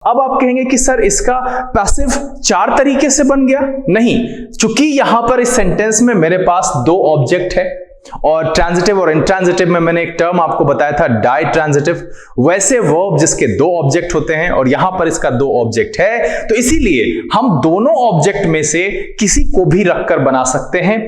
अब आप कहेंगे कि सर इसका पैसिव 4 तरीके से बन गया। नहीं, चूंकि यहां पर इस सेंटेंस में मेरे पास 2 ऑब्जेक्ट है और ट्रांजिटिव और इंट्रांजिटिव में मैंने एक टर्म आपको बताया था डाई ट्रांजिटिव, वैसे वर्ब जिसके 2 ऑब्जेक्ट होते हैं और यहां पर इसका 2 ऑब्जेक्ट है, तो इसीलिए हम दोनों ऑब्जेक्ट में से किसी को भी रखकर बना सकते हैं।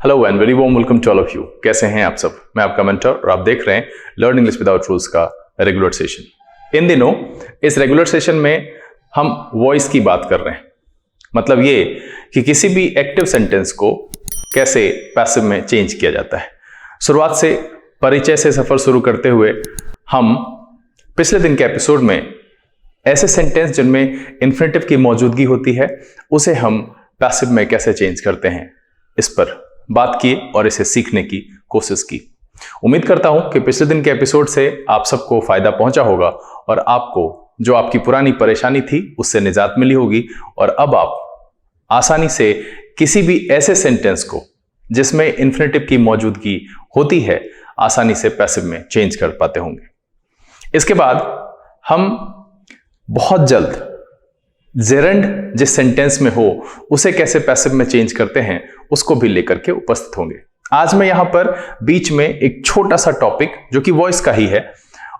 Hello and very warm welcome to all of you. कैसे हैं आप सब? मैं आपका मेंटर और आप देख रहे हैं लर्न इंग्लिश विदाउट रूल्स का रेगुलर सेशन। इन दिनों इस रेगुलर सेशन में हम वॉइस की बात कर रहे हैं। मतलब ये कि किसी भी एक्टिव सेंटेंस को कैसे पैसिव में चेंज किया जाता है। शुरुआत से परिचय से सफर शुरू करते हुए हम पिछले दिन के एपिसोड में ऐसे सेंटेंस जिनमें इन्फिनेटिव की मौजूदगी होती है उसे हम पैसिव में कैसे चेंज करते हैं इस पर बात की और इसे सीखने की कोशिश की। उम्मीद करता हूं कि पिछले दिन के एपिसोड से आप सबको फायदा पहुंचा होगा और आपको जो आपकी पुरानी परेशानी थी उससे निजात मिली होगी और अब आप आसानी से किसी भी ऐसे सेंटेंस को जिसमें इन्फिनेटिव की मौजूदगी होती है आसानी से पैसिव में चेंज कर पाते होंगे। इसके बाद हम बहुत जल्द जेरंड जिस सेंटेंस में हो उसे कैसे पैसिव में चेंज करते हैं उसको भी लेकर के उपस्थित होंगे। आज मैं यहां पर बीच में एक छोटा सा टॉपिक जो कि वॉइस का ही है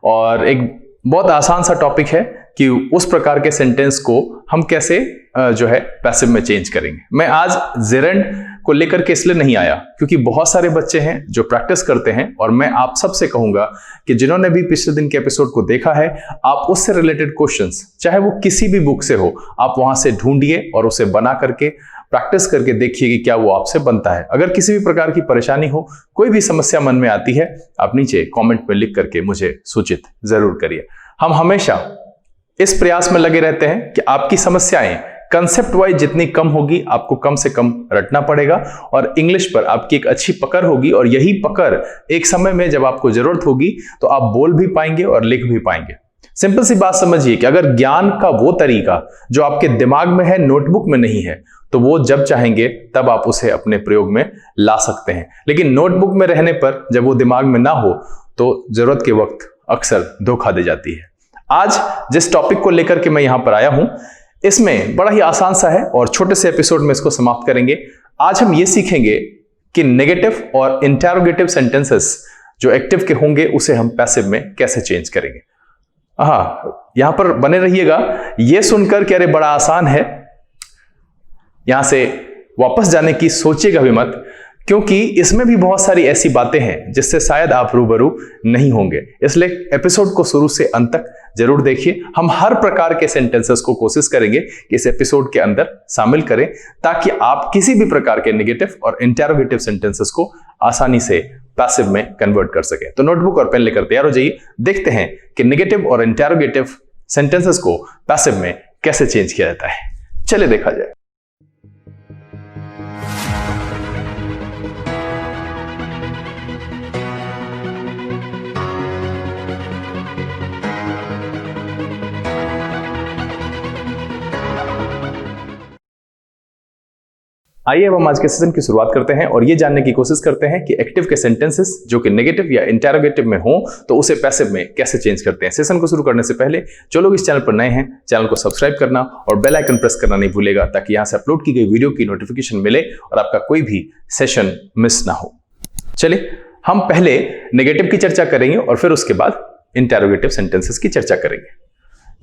और एक बहुत आसान सा टॉपिक है कि उस प्रकार के सेंटेंस को हम कैसे जो है पैसिव में चेंज करेंगे। मैं आज जेरंड को लेकर के इसलिए नहीं आया क्योंकि बहुत सारे बच्चे हैं जो प्रैक्टिस करते हैं और मैं आप सबसे कहूंगा कि जिन्होंने भी पिछले दिन के एपिसोड को देखा है आप उससे रिलेटेड क्वेश्चंस चाहे वो किसी भी बुक से हो आप वहां से ढूंढिए और उसे बना करके प्रैक्टिस करके देखिए कि क्या वो आपसे बनता है। अगर किसी भी प्रकार की परेशानी हो, कोई भी समस्या मन में आती है, आप नीचे कॉमेंट में लिख करके मुझे सूचित जरूर करिए। हम हमेशा इस प्रयास में लगे रहते हैं कि आपकी समस्याएं कंसेप्ट वाइज जितनी कम होगी आपको कम से कम रटना पड़ेगा और इंग्लिश पर आपकी एक अच्छी पकड़ होगी और यही पकड़ एक समय में जब आपको जरूरत होगी तो आप बोल भी पाएंगे और लिख भी पाएंगे। सिंपल सी बात समझिए कि अगर ज्ञान का वो तरीका जो आपके दिमाग में है नोटबुक में नहीं है तो वो जब चाहेंगे तब आप उसे अपने प्रयोग में ला सकते हैं, लेकिन नोटबुक में रहने पर जब वो दिमाग में ना हो तो जरूरत के वक्त अक्सर धोखा दे जाती है। आज जिस टॉपिक को लेकर के मैं यहां पर आया हूं इसमें बड़ा ही आसान सा है और छोटे से एपिसोड में इसको समाप्त करेंगे। आज हम ये सीखेंगे कि नेगेटिव और इंटरोगेटिव सेंटेंसेस जो एक्टिव के होंगे उसे हम पैसिव में कैसे चेंज करेंगे। यहां पर बने रहिएगा। ये सुनकर कि अरे बड़ा आसान है, यहां से वापस जाने की सोचिएगा भी मत, क्योंकि इसमें भी बहुत सारी ऐसी बातें हैं जिससे शायद आप रूबरू नहीं होंगे। इसलिए एपिसोड को शुरू से अंत तक जरूर देखिए। हम हर प्रकार के सेंटेंसेस को कोशिश करेंगे कि इस एपिसोड के अंदर शामिल करें ताकि आप किसी भी प्रकार के नेगेटिव और इंटरोगेटिव सेंटेंसेस को आसानी से पैसिव में कन्वर्ट कर सके। तो नोटबुक और पेन लेकर तैयार हो जाइए। देखते हैं कि नेगेटिव और इंटरोगेटिव सेंटेंसेस को पैसिव में कैसे चेंज किया जाता है। चलिए देखा जाए। आइए अब हम आज के सेशन की शुरुआत करते हैं और ये जानने की कोशिश करते हैं कि एक्टिव के सेंटेंसेस जो कि नेगेटिव या इंटरोगेटिव में हो तो उसे पैसिव में कैसे चेंज करते हैं। सेशन को शुरू करने से पहले जो लोग इस चैनल पर नए हैं चैनल को सब्सक्राइब करना और बेल आइकन प्रेस करना नहीं भूलेगा ताकि यहां से अपलोड की गई वीडियो की नोटिफिकेशन मिले और आपका कोई भी सेशन मिस ना हो। चलिए हम पहले नेगेटिव की चर्चा करेंगे और फिर उसके बाद इंटरोगेटिव सेंटेंसेस की चर्चा करेंगे।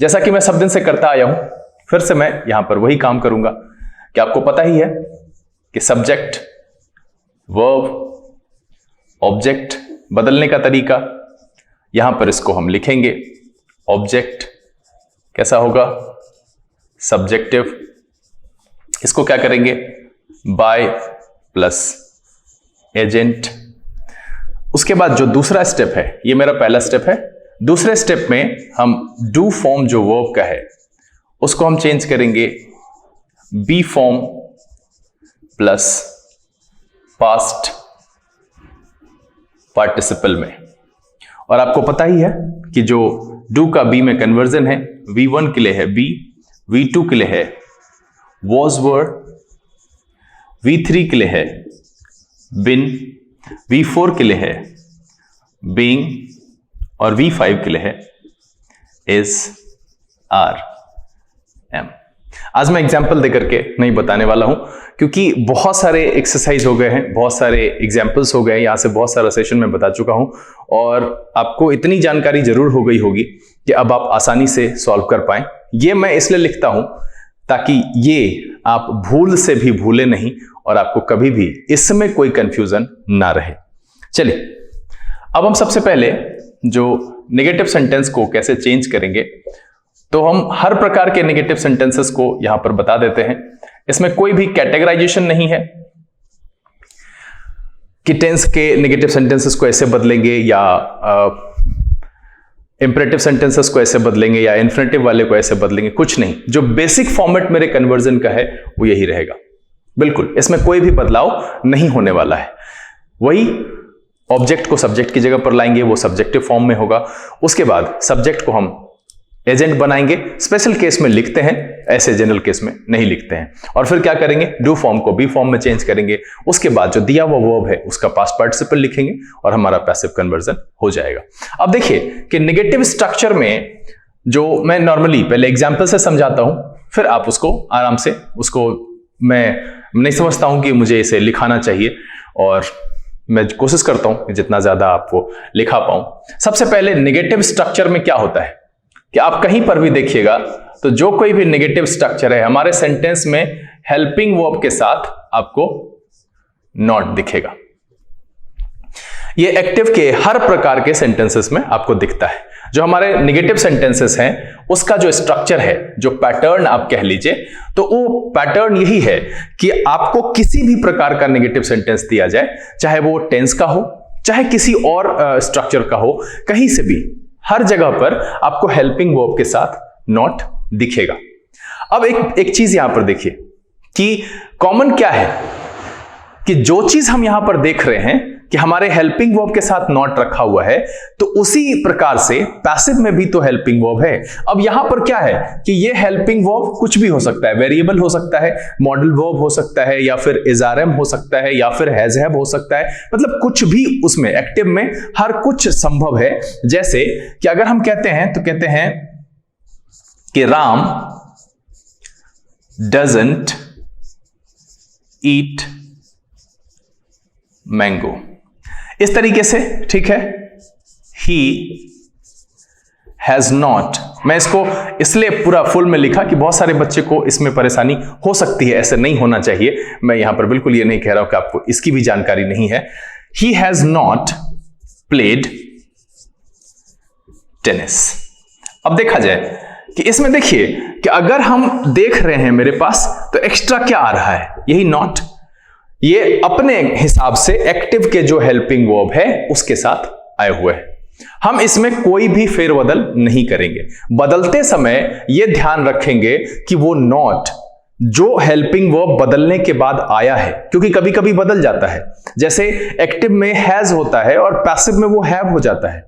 जैसा कि मैं सब दिन से करता आया हूं, फिर से मैं यहां पर वही काम करूंगा कि आपको पता ही है कि सब्जेक्ट, वर्ब, ऑब्जेक्ट बदलने का तरीका। यहां पर इसको हम लिखेंगे ऑब्जेक्ट कैसा होगा, सब्जेक्टिव। इसको क्या करेंगे, बाय प्लस एजेंट। उसके बाद जो दूसरा स्टेप है, ये मेरा पहला स्टेप है। दूसरे स्टेप में हम डू फॉर्म जो वर्ब का है उसको हम चेंज करेंगे be form plus past participle में। और आपको पता ही है कि जो डू का बी में कन्वर्जन है, V1 के लिए है बी, V2 के लिए है वॉज वर, V3 के लिए है बिन, V4 के लिए है बीइंग और V5 के लिए है इज, आर, एम। आज मैं एग्जाम्पल देकर के नहीं बताने वाला हूं, क्योंकि बहुत सारे एक्सरसाइज हो गए हैं, बहुत सारे एग्जाम्पल्स हो गए हैं, यहां से बहुत सारा सेशन में बता चुका हूं और आपको इतनी जानकारी जरूर हो गई होगी कि अब आप आसानी से सॉल्व कर पाएं। ये मैं इसलिए लिखता हूं ताकि ये आप भूल से भी भूले नहीं और आपको कभी भी इसमें कोई कंफ्यूजन ना रहे। चलिए, अब हम सबसे पहले जो नेगेटिव सेंटेंस को कैसे चेंज करेंगे, तो हम हर प्रकार के नेगेटिव सेंटेंसेस को यहां पर बता देते हैं। इसमें कोई भी कैटेगराइजेशन नहीं है कि टेंस के नेगेटिव सेंटेंसेस को ऐसे बदलेंगे या इंपरेटिव सेंटेंसेस को ऐसे बदलेंगे या इन्फिनेटिव वाले को ऐसे बदलेंगे, कुछ नहीं। जो बेसिक फॉर्मेट मेरे कन्वर्जन का है वो यही रहेगा, बिल्कुल इसमें कोई भी बदलाव नहीं होने वाला है। वही ऑब्जेक्ट को सब्जेक्ट की जगह पर लाएंगे, वो सब्जेक्टिव फॉर्म में होगा। उसके बाद सब्जेक्ट को हम एजेंट बनाएंगे, स्पेशल केस में लिखते हैं, ऐसे जनरल केस में नहीं लिखते हैं। और फिर क्या करेंगे, डू फॉर्म को बी फॉर्म में चेंज करेंगे। उसके बाद जो दिया हुआ वर्ब है उसका पास्ट पार्टिसिपल लिखेंगे और हमारा पैसिव कन्वर्जन हो जाएगा। अब देखिए कि नेगेटिव स्ट्रक्चर में जो मैं नॉर्मली पहले एग्जाम्पल से समझाता हूं, फिर आप उसको आराम से, उसको मैं नहीं समझता हूं कि मुझे इसे लिखाना चाहिए और मैं कोशिश करता हूं कि जितना ज्यादा आपको लिखा पाऊं। सबसे पहले नेगेटिव स्ट्रक्चर में क्या होता है कि आप कहीं पर भी देखिएगा तो जो कोई भी नेगेटिव स्ट्रक्चर है हमारे सेंटेंस में हेल्पिंग वर्ब के साथ आपको नॉट दिखेगा। ये एक्टिव के हर प्रकार के सेंटेंसेस में आपको दिखता है। जो हमारे नेगेटिव सेंटेंसेस हैं उसका जो स्ट्रक्चर है, जो पैटर्न आप कह लीजिए, तो वो पैटर्न यही है कि आपको किसी भी प्रकार का नेगेटिव सेंटेंस दिया जाए, चाहे वो टेंस का हो, चाहे किसी और स्ट्रक्चर का हो, कहीं से भी हर जगह पर आपको हेल्पिंग वर्ब के साथ नॉट दिखेगा। अब एक चीज यहां पर देखिए कि कॉमन क्या है कि जो चीज हम यहां पर देख रहे हैं कि हमारे हेल्पिंग वर्ब के साथ नॉट रखा हुआ है, तो उसी प्रकार से पैसिव में भी तो हेल्पिंग वर्ब है। अब यहां पर क्या है कि ये हेल्पिंग वर्ब कुछ भी हो सकता है, वेरिएबल हो सकता है, मॉडल वर्ब हो सकता है, या फिर इज़ारम हो सकता है, या फिर हैज हैव हो सकता है। मतलब कुछ भी उसमें एक्टिव में हर कुछ संभव है। जैसे कि अगर हम कहते हैं तो कहते हैं कि राम डजंट ईट मैंगो, इस तरीके से, ठीक है। ही हैज नॉट, मैं इसको इसलिए पूरा फुल में लिखा कि बहुत सारे बच्चे को इसमें परेशानी हो सकती है, ऐसे नहीं होना चाहिए। मैं यहां पर बिल्कुल ये नहीं कह रहा हूं कि आपको इसकी भी जानकारी नहीं है। He has not played tennis. अब देखा जाए कि इसमें देखिए कि अगर हम देख रहे हैं मेरे पास, तो एक्स्ट्रा क्या आ रहा है, यही नॉट। ये अपने हिसाब से एक्टिव के जो हेल्पिंग वर्ब है उसके साथ आए हुए हैं। हम इसमें कोई भी फेरबदल नहीं करेंगे। बदलते समय ये ध्यान रखेंगे कि वो नॉट जो हेल्पिंग वर्ब बदलने के बाद आया है, क्योंकि कभी कभी बदल जाता है। जैसे एक्टिव में हैज होता है और पैसिव में वो हैव हो जाता है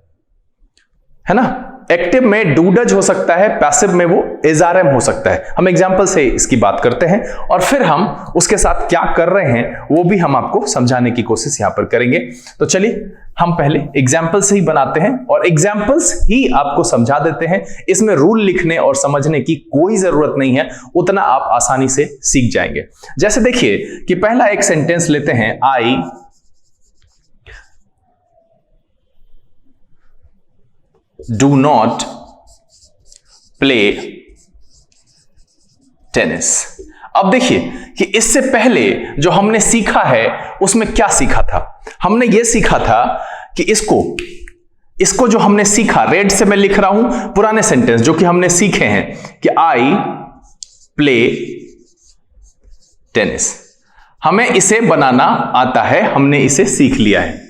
ना। एक्टिव में डू डज हो सकता है, पैसिव में वो इज़ारम हो सकता है। हम एग्जाम्पल से इसकी बात करते हैं और फिर हम उसके साथ क्या कर रहे हैं वो भी हम आपको समझाने की कोशिश यहां पर करेंगे। तो चलिए हम पहले एग्जाम्पल से ही बनाते हैं और एग्जाम्पल्स ही आपको समझा देते हैं। इसमें रूल लिखने और समझने की कोई जरूरत नहीं है, उतना आप आसानी से सीख जाएंगे। जैसे देखिए कि पहला एक सेंटेंस लेते हैं, आई do not play tennis। अब देखिए कि इससे पहले जो हमने सीखा है उसमें क्या सीखा था। हमने ये सीखा था कि इसको जो हमने सीखा, रेड से मैं लिख रहा हूं पुराने सेंटेंस जो कि हमने सीखे हैं कि आई प्ले टेनिस। हमें इसे बनाना आता है, हमने इसे सीख लिया है।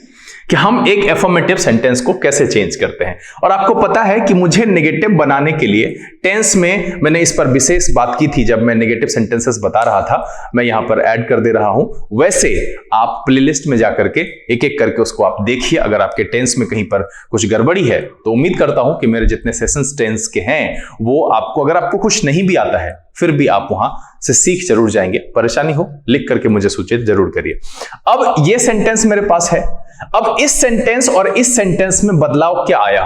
कि हम एक एफर्मेटिव सेंटेंस को कैसे चेंज करते हैं। और आपको पता है कि मुझे नेगेटिव बनाने के लिए टेंस में मैंने इस पर विशेष बात की थी जब मैं नेगेटिव सेंटेंसेस बता रहा था, मैं यहां पर ऐड कर दे रहा हूं। वैसे आप प्लेलिस्ट में जाकर के एक एक करके उसको आप देखिए। अगर आपके टेंस में कहीं पर कुछ गड़बड़ी है तो उम्मीद करता हूं कि मेरे जितने सेशंस टेंस के हैं वो आपको, अगर आपको कुछ नहीं भी आता है फिर भी आप वहां से सीख जरूर जाएंगे। परेशानी हो लिख करके मुझे सूचित जरूर करिए। अब ये सेंटेंस मेरे पास है। अब इस सेंटेंस और इस सेंटेंस में बदलाव क्या आया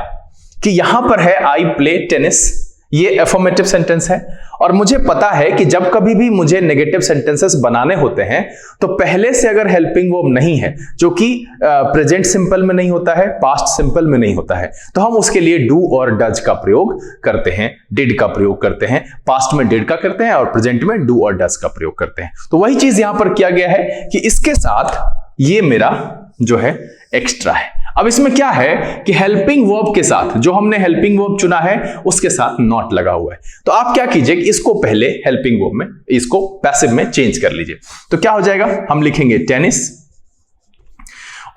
कि यहां पर है आई प्ले टेनिस, ये एफर्मेटिव सेंटेंस है। और मुझे पता है कि जब कभी भी मुझे नेगेटिव सेंटेंसेस बनाने होते हैं तो पहले से अगर हेल्पिंग वर्ब नहीं है, जो कि प्रेजेंट सिंपल में नहीं होता है, पास्ट सिंपल में नहीं होता है, तो हम उसके लिए डू और डज का प्रयोग करते हैं, डिड का प्रयोग करते हैं। पास्ट में डिड का करते हैं और प्रेजेंट में डू और डज का प्रयोग करते हैं। तो वही चीज यहां पर किया गया है कि इसके साथ ये मेरा जो है एक्स्ट्रा है। अब इसमें क्या है कि हेल्पिंग वर्ब के साथ, जो हमने हेल्पिंग वर्ब चुना है उसके साथ नॉट लगा हुआ है। तो आप क्या कीजिए कि इसको पहले हेल्पिंग वर्ब में, इसको पैसिव में चेंज कर लीजिए। तो क्या हो जाएगा, हम लिखेंगे टेनिस,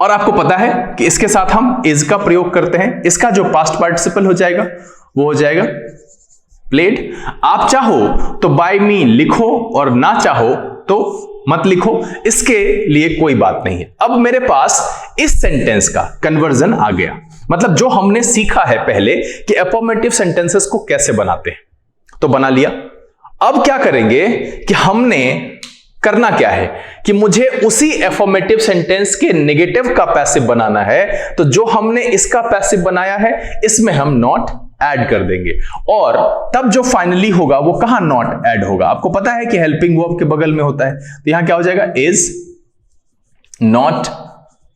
और आपको पता है कि इसके साथ हम इज का प्रयोग करते हैं। इसका जो पास्ट पार्टिसिपल हो जाएगा वो हो जाएगा प्लेड। आप चाहो तो बाय मी लिखो और ना चाहो तो मत लिखो, इसके लिए कोई बात नहीं है। अब मेरे पास इस सेंटेंस का कन्वर्जन आ गया, मतलब जो हमने सीखा है पहले कि अफर्मेटिव सेंटेंसेस को कैसे बनाते हैं तो बना लिया। अब क्या करेंगे कि हमने करना क्या है कि मुझे उसी अफर्मेटिव सेंटेंस के नेगेटिव का पैसिव बनाना है। तो जो हमने इसका पैसिव बनाया है इसमें हम नॉट ऐड कर देंगे, और तब जो फाइनली होगा वो कहां नॉट ऐड होगा। आपको पता है कि हेल्पिंग वर्ब के बगल में होता है, तो यहां क्या हो जाएगा, इज नॉट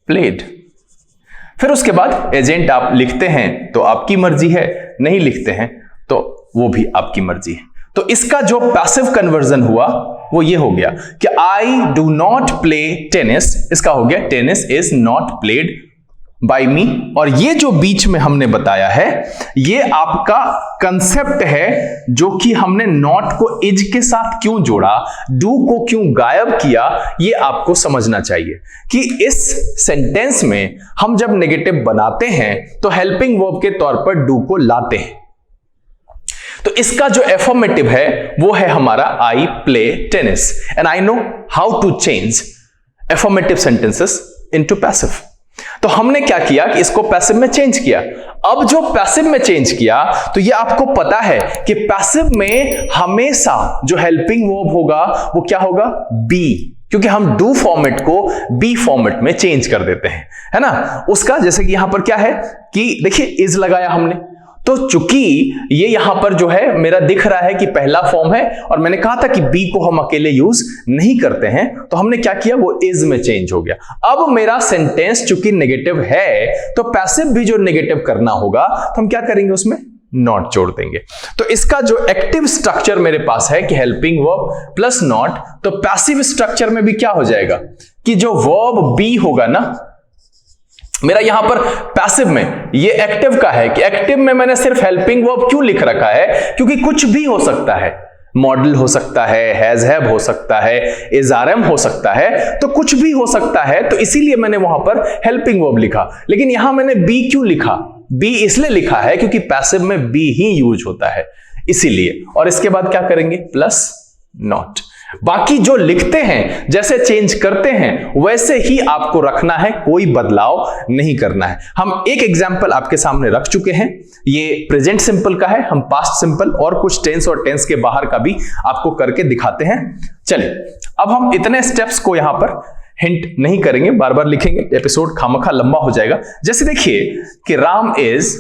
प्लेड। फिर उसके बाद एजेंट आप लिखते हैं तो आपकी मर्जी है, नहीं लिखते हैं तो वो भी आपकी मर्जी है। तो इसका जो पैसिव कन्वर्जन हुआ वो ये हो गया कि I do not play tennis, इसका हो गया tennis is not played by me. और ये जो बीच में हमने बताया है ये आपका कंसेप्ट है, जो कि हमने नॉट को इज के साथ क्यों जोड़ा, डू को क्यों गायब किया, ये आपको समझना चाहिए कि इस सेंटेंस में हम जब नेगेटिव बनाते हैं तो हेल्पिंग वर्ब के तौर पर डू को लाते हैं। तो इसका जो एफर्मेटिव है वो है हमारा I play tennis, and I know how to change affirmative sentences into passive. तो हमने क्या किया कि इसको पैसिव में चेंज किया। अब जो पैसिव में चेंज किया तो ये आपको पता है कि पैसिव में हमेशा जो हेल्पिंग वर्ब होगा वो क्या होगा, बी, क्योंकि हम डू फॉर्मेट को बी फॉर्मेट में चेंज कर देते हैं, है ना। उसका जैसे कि यहां पर क्या है कि देखिए इज लगाया हमने, तो चूंकि ये यहां पर जो है मेरा दिख रहा है कि पहला फॉर्म है और मैंने कहा था कि बी को हम अकेले यूज नहीं करते हैं, तो हमने क्या किया वो इज में चेंज हो गया। अब मेरा सेंटेंस चूंकि नेगेटिव है तो पैसिव भी जो नेगेटिव करना होगा तो हम क्या करेंगे उसमें नॉट जोड़ देंगे। तो इसका जो एक्टिव स्ट्रक्चर मेरे पास है कि हेल्पिंग वर्ब प्लस नॉट, तो पैसिव स्ट्रक्चर में भी क्या हो जाएगा कि जो वर्ब बी होगा ना, मेरा यहां पर पैसिव में ये एक्टिव का है कि एक्टिव में मैंने सिर्फ हेल्पिंग वर्ब क्यों लिख रखा है, क्योंकि कुछ भी हो सकता है, मॉडल हो सकता है, हैज हैव हो सकता है, इज आर एम हो सकता है, तो कुछ भी हो सकता है, तो इसीलिए मैंने वहां पर हेल्पिंग वर्ब लिखा। लेकिन यहां मैंने बी क्यों लिखा, बी इसलिए लिखा है क्योंकि पैसिव में बी ही यूज होता है इसीलिए। और इसके बाद क्या करेंगे प्लस नॉट। बाकी जो लिखते हैं जैसे चेंज करते हैं वैसे ही आपको रखना है, कोई बदलाव नहीं करना है। हम एक एग्जांपल आपके सामने रख चुके हैं, ये प्रेजेंट सिंपल का है, हम पास्ट सिंपल और कुछ टेंस और टेंस के बाहर का भी आपको करके दिखाते हैं। चलिए अब हम इतने स्टेप्स को यहां पर हिंट नहीं करेंगे, बार बार लिखेंगे, एपिसोड खामखा लंबा हो जाएगा। जैसे देखिए कि Ram is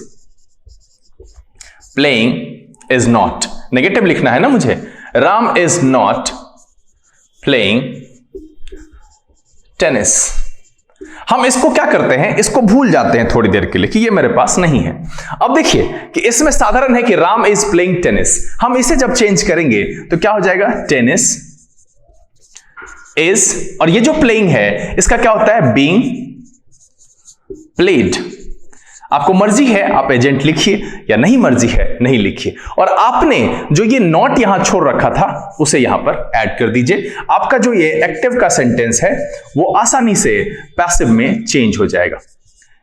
playing is not, negative लिखना है ना मुझे, Ram is not playing tennis. हम इसको क्या करते हैं, इसको भूल जाते हैं थोड़ी देर के लिए कि ये मेरे पास नहीं है। अब देखिए कि इसमें साधारण है कि राम इज प्लेइंग टेनिस, हम इसे जब चेंज करेंगे तो क्या हो जाएगा टेनिस इज, और ये जो प्लेइंग है इसका क्या होता है बीइंग प्लेड। आपको मर्जी है आप एजेंट लिखिए या नहीं मर्जी है नहीं लिखिए, और आपने जो ये नॉट यहां छोड़ रखा था उसे यहां पर ऐड कर दीजिए। आपका जो ये एक्टिव का सेंटेंस है वो आसानी से पैसिव में चेंज हो जाएगा।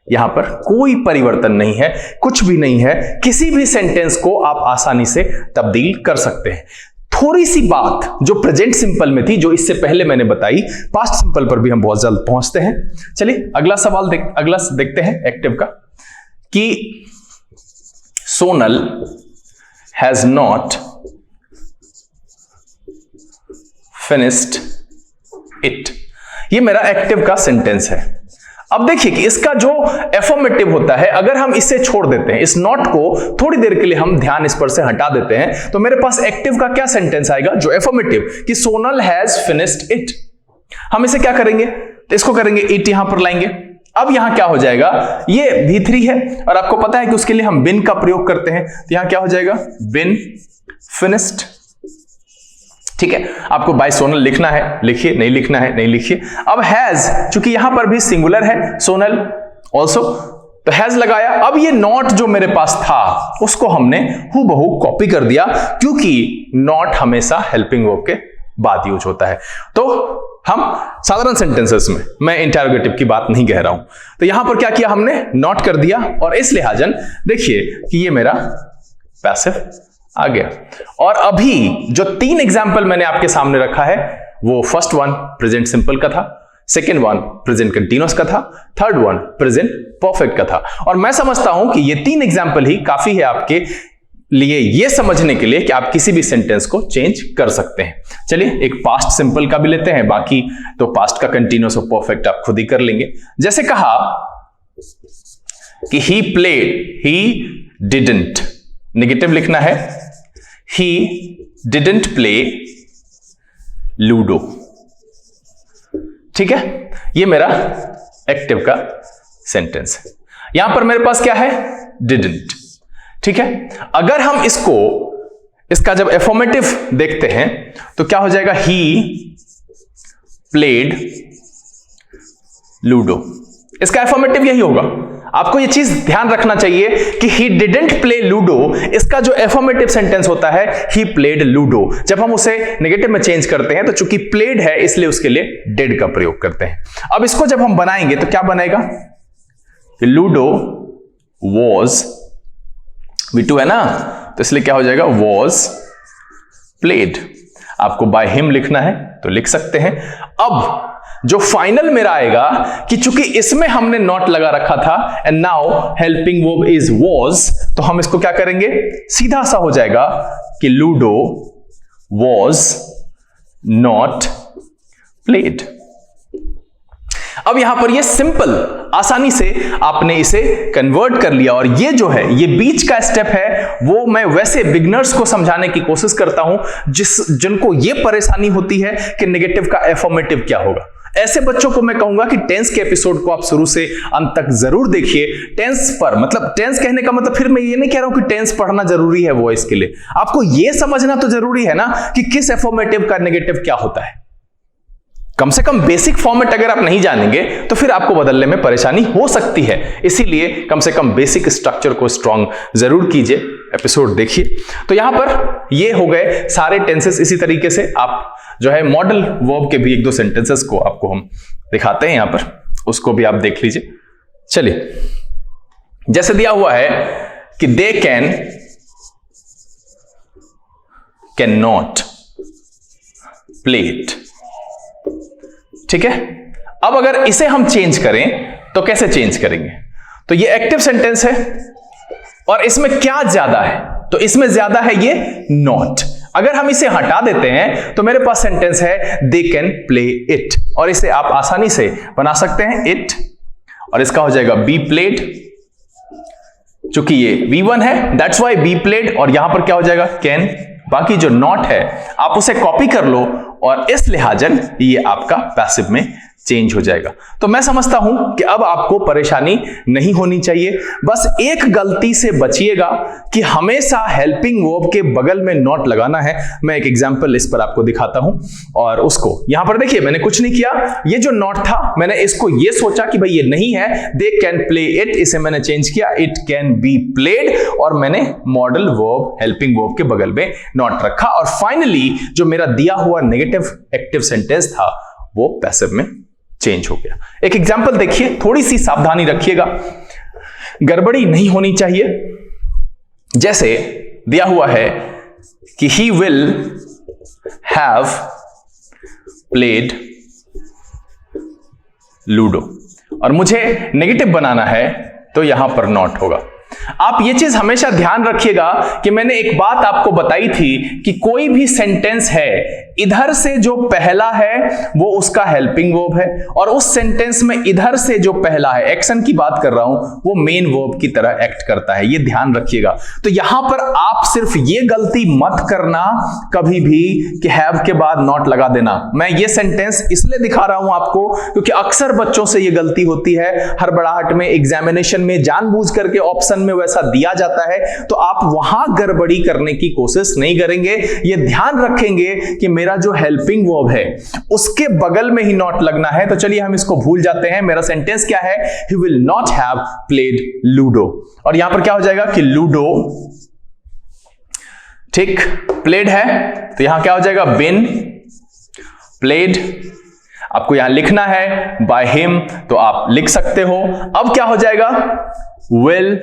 यहां पर कोई परिवर्तन नहीं है, कुछ भी नहीं है। किसी भी सेंटेंस को आप आसानी से तब्दील कर सकते हैं। थोड़ी सी बात जो प्रेजेंट सिंपल में थी, जो इससे पहले मैंने बताई, पास्ट सिंपल पर भी हम बहुत जल्द पहुंचते हैं। चलिए अगला सवाल अगला देखते हैं एक्टिव का, कि Sonal has not finished it. ये मेरा एक्टिव का सेंटेंस है। अब देखिए कि इसका जो एफर्मेटिव होता है, अगर हम इसे छोड़ देते हैं, इस नॉट को थोड़ी देर के लिए हम ध्यान इस पर से हटा देते हैं, तो मेरे पास एक्टिव का क्या सेंटेंस आएगा, जो एफर्मेटिव, कि सोनल हैज फिनिश्ड इट। हम इसे क्या करेंगे, तो इसको करेंगे इट, यहां पर लाएंगे। अब यहां क्या हो जाएगा, ये V3 है और आपको पता है कि उसके लिए हम बिन का प्रयोग करते हैं, तो यहां क्या हो जाएगा, बिन फिनिश्ड। ठीक है, आपको बाय सोनल लिखना है लिखिए, नहीं लिखना है नहीं लिखिए। अब हैज, चूंकि यहां पर भी सिंगुलर है, सोनल ऑल्सो, तो हैज लगाया। अब ये नॉट जो मेरे पास था उसको हमने हूबहू कॉपी कर दिया, क्योंकि नॉट हमेशा हेल्पिंग वर्ब के बाद यूज होता है। तो हम साधारण सेंटेंसेस में, मैं इंटरोगेटिव की बात नहीं कह रहा हूं, तो यहां पर क्या किया हमने, नॉट कर दिया, और इस लिहाजन देखिए कि ये मेरा पैसिव आ गया। और अभी जो 3 एग्जाम्पल मैंने आपके सामने रखा है, वो फर्स्ट वन प्रेजेंट सिंपल का था, सेकेंड वन प्रेजेंट कंटिन्यूअस का था, थर्ड वन प्रेजेंट परफेक्ट का था। और मैं समझता हूं कि ये 3 एग्जाम्पल ही काफी है आपके लिए ये समझने के लिए कि आप किसी भी सेंटेंस को चेंज कर सकते हैं। चलिए एक पास्ट सिंपल का भी लेते हैं, बाकी तो पास्ट का कंटिन्यूअस और परफेक्ट आप खुद ही कर लेंगे। जैसे कहा कि he played, he didn't, negative लिखना है, he didn't play ludo। ठीक है, ये मेरा एक्टिव का सेंटेंस है। यहां पर मेरे पास क्या है, didn't। ठीक है, अगर हम इसका जब एफर्मेटिव देखते हैं तो क्या हो जाएगा, he played ludo। इसका एफर्मेटिव यही होगा। आपको ये चीज ध्यान रखना चाहिए कि he didn't play ludo, इसका जो एफर्मेटिव सेंटेंस होता है he played ludo। जब हम उसे नेगेटिव में चेंज करते हैं तो चूंकि played है इसलिए उसके लिए did का प्रयोग करते हैं। अब इसको जब हम बनाएंगे तो क्या बनेगा, ludo was, V2 है ना, तो इसलिए क्या हो जाएगा, was played। आपको by him लिखना है तो लिख सकते हैं। अब जो फाइनल मेरा आएगा कि चूंकि इसमें हमने नॉट लगा रखा था, and now helping verb is was, तो हम इसको क्या करेंगे, सीधा सा हो जाएगा कि लूडो वाज नॉट प्लेड। अब यहां पर ये सिंपल, आसानी से आपने इसे कन्वर्ट कर लिया, और ये जो है, ये बीच का स्टेप है, वो मैं वैसे बिगनर्स को समझाने की कोशिश करता हूं जिनको ये परेशानी होती है कि नेगेटिव का एफर्मेटिव क्या होगा। ऐसे बच्चों को मैं कहूंगा कि टेंस के एपिसोड को आप शुरू से अंत तक जरूर देखिए। टेंस पर, मतलब टेंस कहने का मतलब, फिर मैं ये नहीं कह रहा हूं कि टेंस पढ़ना जरूरी है वॉइस के लिए, आपको ये समझना तो जरूरी है ना कि किस एफर्मेटिव का नेगेटिव क्या होता है। कम से कम बेसिक फॉर्मेट अगर आप नहीं जानेंगे तो फिर आपको बदलने में परेशानी हो सकती है। इसीलिए कम से कम बेसिक स्ट्रक्चर को स्ट्रांग जरूर कीजिए, एपिसोड देखिए। तो यहां पर ये हो गए सारे टेंसेस। इसी तरीके से आप जो है मॉडल वर्ब के भी 1-2 सेंटेंसेस को आपको हम दिखाते हैं यहां पर, उसको भी आप देख लीजिए। चलिए, जैसे दिया हुआ है कि they can not play it. ठीक है, अब अगर इसे हम चेंज करें तो कैसे चेंज करेंगे, तो ये एक्टिव सेंटेंस है और इसमें क्या ज्यादा है, तो इसमें ज्यादा है ये नॉट। अगर हम इसे हटा देते हैं तो मेरे पास सेंटेंस है दे कैन प्ले इट, और इसे आप आसानी से बना सकते हैं इट, और इसका हो जाएगा बी प्लेड। चूंकि ये V1 है दैट्स वाई बी प्लेड, और यहां पर क्या हो जाएगा कैन। बाकी जो नॉट है आप उसे कॉपी कर लो और इस लिहाजन ये आपका पैसिव में चेंज हो जाएगा। तो मैं समझता हूं कि अब आपको परेशानी नहीं होनी चाहिए। बस एक गलती से बचिएगा कि हमेशा हेल्पिंग वर्ब के बगल में नॉट लगाना है। मैं एक एग्जांपल इस पर आपको दिखाता हूं, और उसको यहां पर देखिए, मैंने कुछ नहीं किया। ये जो नॉट था मैंने इसको ये सोचा कि भाई ये नहीं है, दे कैन प्ले इट, इसे मैंने चेंज किया इट कैन बी प्लेड, और मैंने मॉडल वर्ब हेल्पिंग वर्ब के बगल में नॉट रखा, और फाइनली जो मेरा दिया हुआ नेगेटिव एक्टिव सेंटेंस था वो पैसिव में चेंज हो गया। एक एग्जाम्पल देखिए, थोड़ी सी सावधानी रखिएगा, गड़बड़ी नहीं होनी चाहिए। जैसे दिया हुआ है कि he will have played ludo, और मुझे नेगेटिव बनाना है तो यहां पर नॉट होगा। आप ये चीज हमेशा ध्यान रखिएगा कि मैंने एक बात आपको बताई थी कि कोई भी सेंटेंस है, इधर से जो पहला है वो उसका हेल्पिंग वर्ब है, और उस सेंटेंस में इधर से जो पहला है, एक्शन की बात कर रहा हूं, वो मेन वर्ब की तरह एक्ट करता है। ये ध्यान रखिएगा। तो यहां पर आप सिर्फ ये गलती मत करना कभी भी कि हैव के बाद नॉट लगा देना। मैं ये सेंटेंस इसलिए दिखा रहा हूं आपको क्योंकि अक्सर बच्चों से ये गलती होती है, हड़बड़ाहट में एग्जामिनेशन में जानबूझ करके ऑप्शन में वैसा दिया जाता है, तो आप वहां गड़बड़ी करने की कोशिश नहीं करेंगे। ये ध्यान रखेंगे कि मेरा जो हेल्पिंग वर्ब है उसके बगल में ही नॉट लगना है। तो चलिए हम इसको भूल जाते हैं। मेरा सेंटेंस क्या है? He will not have played ludo, और यहां पर क्या हो जाएगा कि लूडो, ठीक, प्लेड है तो यहां क्या हो जाएगा? बिन प्लेड। आपको यहां लिखना है बाय हिम, तो आप लिख सकते हो। अब क्या हो जाएगा? विल,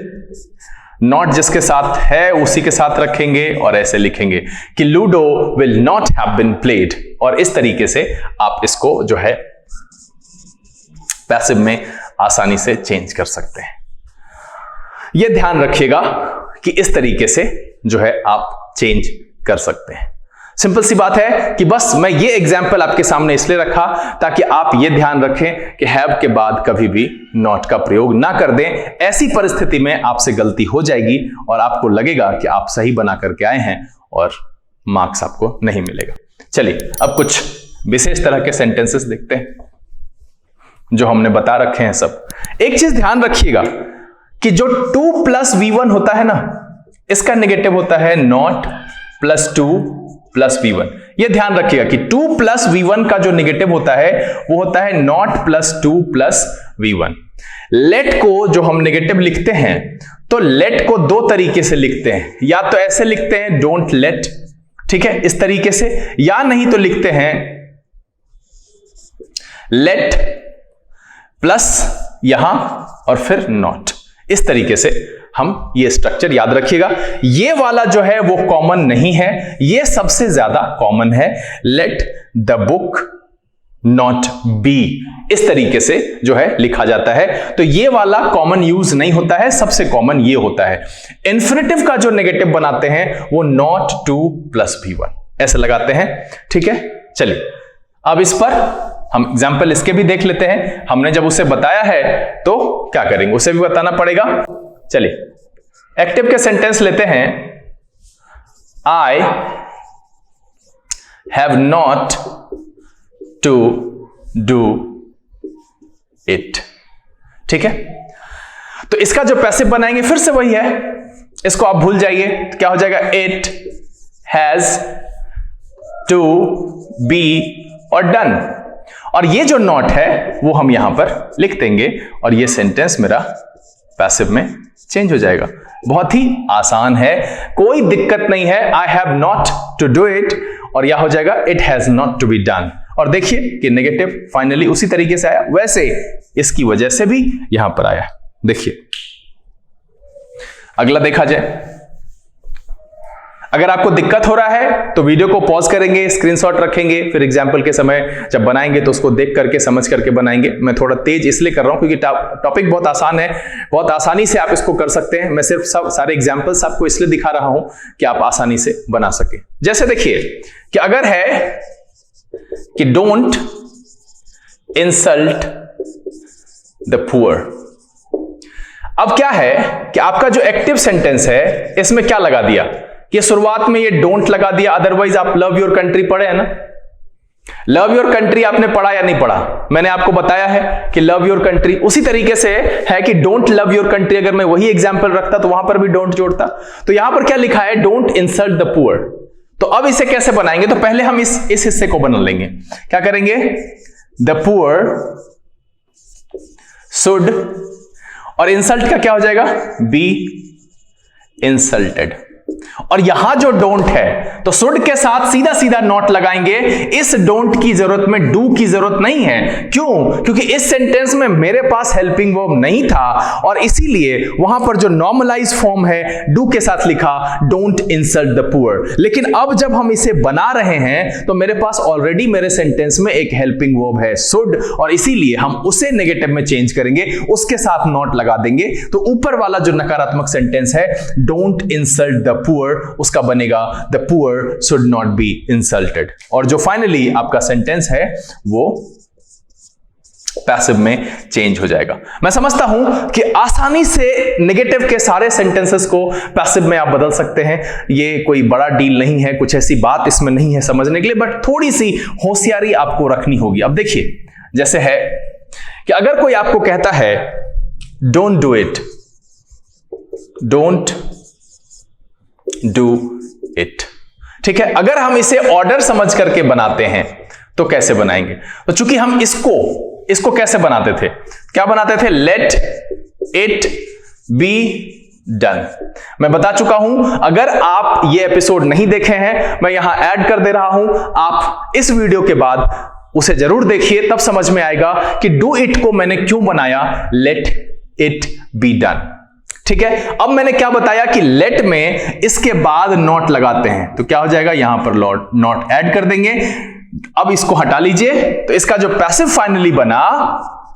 नॉट जिसके साथ है उसी के साथ रखेंगे और ऐसे लिखेंगे कि ludo will not have been played, और इस तरीके से आप इसको जो है पैसिव में आसानी से चेंज कर सकते हैं। यह ध्यान रखिएगा कि इस तरीके से जो है आप चेंज कर सकते हैं। सिंपल सी बात है कि बस मैं ये एग्जाम्पल आपके सामने इसलिए रखा ताकि आप ये ध्यान रखें कि हैव के बाद कभी भी नॉट का प्रयोग ना कर दें। ऐसी परिस्थिति में आपसे गलती हो जाएगी और आपको लगेगा कि आप सही बना करके आए हैं और मार्क्स आपको नहीं मिलेगा। चलिए अब कुछ विशेष तरह के सेंटेंसेस देखते हैं जो हमने बता रखे हैं सब। एक चीज ध्यान रखिएगा कि जो 2 + V1 होता है ना, इसका नेगेटिव होता है नॉट +2 + V1। यह ध्यान रखिएगा कि 2 + V1 का जो नेगेटिव होता है वो होता है नॉट +2 + V1। लेट को जो हम नेगेटिव लिखते हैं तो लेट को दो तरीके से लिखते हैं, या तो ऐसे लिखते हैं डोंट लेट, ठीक है, इस तरीके से, या नहीं तो लिखते हैं लेट प्लस यहां और फिर नॉट। इस तरीके से हम ये स्ट्रक्चर याद रखिएगा। ये वाला जो है वो कॉमन नहीं है, ये सबसे ज्यादा कॉमन है। Let the book not be, इस तरीके से जो है लिखा जाता है। तो ये वाला कॉमन यूज नहीं होता है, सबसे कॉमन ये होता है। इन्फिनेटिव का जो नेगेटिव बनाते हैं वो नॉट 2 + V1 ऐसे लगाते हैं, ठीक है। चलिए अब इस पर हम एग्जाम्पल इसके भी देख लेते हैं। हमने जब उसे बताया है तो क्या करेंगे, उसे भी बताना पड़ेगा। चलिए एक्टिव के सेंटेंस लेते हैं। I have not to do it, ठीक है। तो इसका जो पैसिव बनाएंगे फिर से वही है, इसको आप भूल जाइए। तो क्या हो जाएगा? इट हैज टू बी और डन, और ये जो नॉट है वो हम यहां पर लिख देंगे और ये सेंटेंस मेरा पैसिव में चेंज हो जाएगा। बहुत ही आसान है, कोई दिक्कत नहीं है। I have not to do it, और यह हो जाएगा it has not to be done. और देखिए कि नेगेटिव फाइनली उसी तरीके से आया, वैसे इसकी वजह से भी यहां पर आया। देखिए अगला देखा जाए। अगर आपको दिक्कत हो रहा है तो वीडियो को पॉज करेंगे, स्क्रीनशॉट रखेंगे, फिर एग्जाम्पल के समय जब बनाएंगे तो उसको देख करके समझ करके बनाएंगे। मैं थोड़ा तेज इसलिए कर रहा हूं क्योंकि टॉपिक बहुत आसान है, बहुत आसानी से आप इसको कर सकते हैं। मैं सिर्फ सारे एग्जाम्पल्स आपको इसलिए दिखा रहा हूं कि आप आसानी से बना सके। जैसे देखिए कि अगर है कि डोंट इंसल्ट द पुअर। अब क्या है कि आपका जो एक्टिव सेंटेंस है इसमें क्या लगा दिया कि शुरुआत में ये डोंट लगा दिया। अदरवाइज आप लव योर कंट्री पढ़े है ना, लव योर कंट्री आपने पढ़ा या नहीं पढ़ा? मैंने आपको बताया है कि लव योर कंट्री उसी तरीके से है कि डोंट लव योर कंट्री। अगर मैं वही एग्जांपल रखता तो वहां पर भी डोंट जोड़ता। तो यहां पर क्या लिखा है? Don't insult the poor. तो अब इसे कैसे बनाएंगे? तो पहले हम इस हिस्से को बना लेंगे। क्या करेंगे? द पुअर शुड, और इंसल्ट का क्या हो जाएगा? Be insulted. और यहां जो डोंट है तो शुड के साथ सीधा सीधा नॉट लगाएंगे। इस डोंट की जरूरत में डू की जरूरत नहीं है। क्यों? क्योंकि इस सेंटेंस में मेरे पास हेल्पिंग वर्ब नहीं था और इसीलिए वहां पर जो नॉर्मलाइज फॉर्म है डू के साथ लिखा डोंट इंसल्ट द पुअर। लेकिन अब जब हम इसे बना रहे हैं तो मेरे पास ऑलरेडी मेरे सेंटेंस में एक हेल्पिंग वर्ब है शुड, और इसीलिए हम उसे नेगेटिव में चेंज करेंगे, उसके साथ नॉट लगा देंगे। तो ऊपर वाला जो नकारात्मक सेंटेंस है डोंट इंसल्ट द पुअर, उसका बनेगा the poor should not be insulted. और जो फाइनली आपका सेंटेंस है वो पैसिव में चेंज हो जाएगा। मैं समझता हूं कि आसानी से नेगेटिव के सारे सेंटेंसेस को पैसिव में आप बदल सकते हैं। ये कोई बड़ा डील नहीं है, कुछ ऐसी बात इसमें नहीं है समझने के लिए, बट थोड़ी सी होशियारी आपको रखनी होगी। अब देखिए, जैसे है कि अगर कोई आपको कहता है don't do it, don't do it, ठीक है। अगर हम इसे ऑर्डर समझ करके बनाते हैं तो कैसे बनाएंगे? तो चूंकि हम इसको कैसे बनाते थे, क्या बनाते थे? Let it be done. मैं बता चुका हूं, अगर आप ये एपिसोड नहीं देखे हैं मैं यहां ऐड कर दे रहा हूं, आप इस वीडियो के बाद उसे जरूर देखिए, तब समझ में आएगा कि डू इट को मैंने क्यों बनाया लेट इट बी डन। ठीक है, अब मैंने क्या बताया कि लेट में इसके बाद नॉट लगाते हैं तो क्या हो जाएगा, यहां पर नॉट ऐड कर देंगे। अब इसको हटा लीजिए, तो इसका जो पैसिव फाइनली बना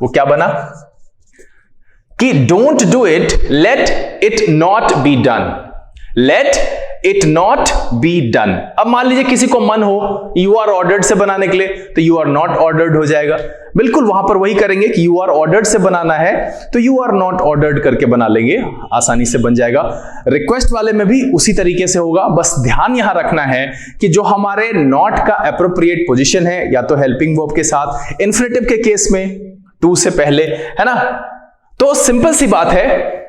वो क्या बना कि don't do it, let it not be done, let it not be done. अब मान लीजिए किसी को मन हो यू आर ऑर्डर्ड से बनाने के लिए, तो यू आर नॉट ऑर्डर्ड हो जाएगा। बिल्कुल वहां पर वही करेंगे कि यू आर ऑर्डर्ड से बनाना है तो यू आर नॉट ऑर्डर्ड करके बना लेंगे, आसानी से बन जाएगा। रिक्वेस्ट वाले में भी उसी तरीके से होगा, बस ध्यान यहां रखना है कि जो हमारे नॉट का एप्रोप्रिएट पोजीशन है या तो हेल्पिंग वर्ब के साथ, इन्फिनेटिव के केस में टू से पहले, है ना। तो सिंपल सी बात है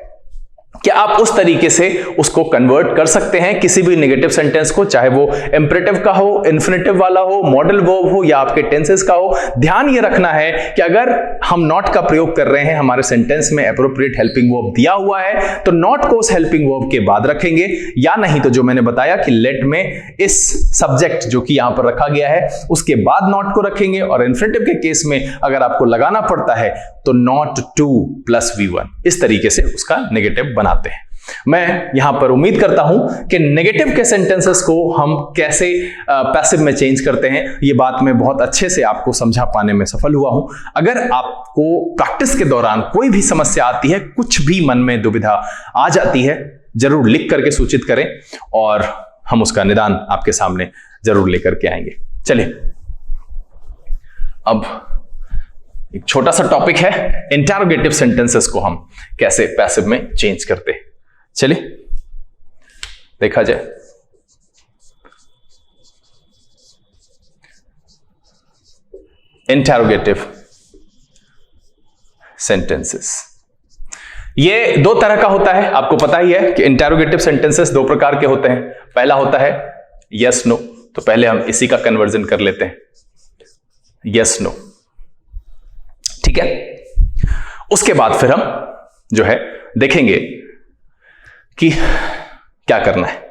कि आप उस तरीके से उसको कन्वर्ट कर सकते हैं किसी भी नेगेटिव सेंटेंस को, चाहे वो इंपरेटिव का हो, इन्फिनेटिव वाला हो, मॉडल वर्ब हो या आपके टेंसेस का हो। ध्यान ये रखना है कि अगर हम नॉट का प्रयोग कर रहे हैं, हमारे सेंटेंस में एप्रोप्रिएट हेल्पिंग वर्ब दिया हुआ है तो नॉट को उस हेल्पिंग वर्ब के बाद रखेंगे, या नहीं तो जो मैंने बताया कि लेट में इस सब्जेक्ट जो कि यहां पर रखा गया है उसके बाद नॉट को रखेंगे। और इन्फिनेटिव के केस में अगर आपको लगाना पड़ता है तो नॉट टू प्लस V1, इस तरीके से उसका नेगेटिव बनाते हैं। मैं यहां पर उम्मीद करता हूं कि नेगेटिव के सेंटेंसेस को हम कैसे पैसिव में चेंज करते हैं, ये बात मैं बहुत अच्छे से आपको समझा पाने में सफल हुआ हूं। अगर आपको प्रैक्टिस के दौरान कोई भी समस्या आती है, कुछ भी मन में दुविधा आ जाती है, जरूर लिख करके सूचित करें और हम उसका निदान आपके सामने जरूर लेकर के आएंगे। चलिए, अब एक छोटा सा टॉपिक है, इंटरोगेटिव सेंटेंसेस को हम कैसे पैसिव में चेंज करते हैं। चलिए देखा जाए। इंटरोगेटिव सेंटेंसेस, ये दो तरह का होता है। आपको पता ही है कि इंटरोगेटिव सेंटेंसेस दो प्रकार के होते हैं। पहला होता है यस नो, तो पहले हम इसी का कन्वर्जन कर लेते हैं, यस नो, ठीक है। उसके बाद फिर हम जो है देखेंगे कि क्या करना है,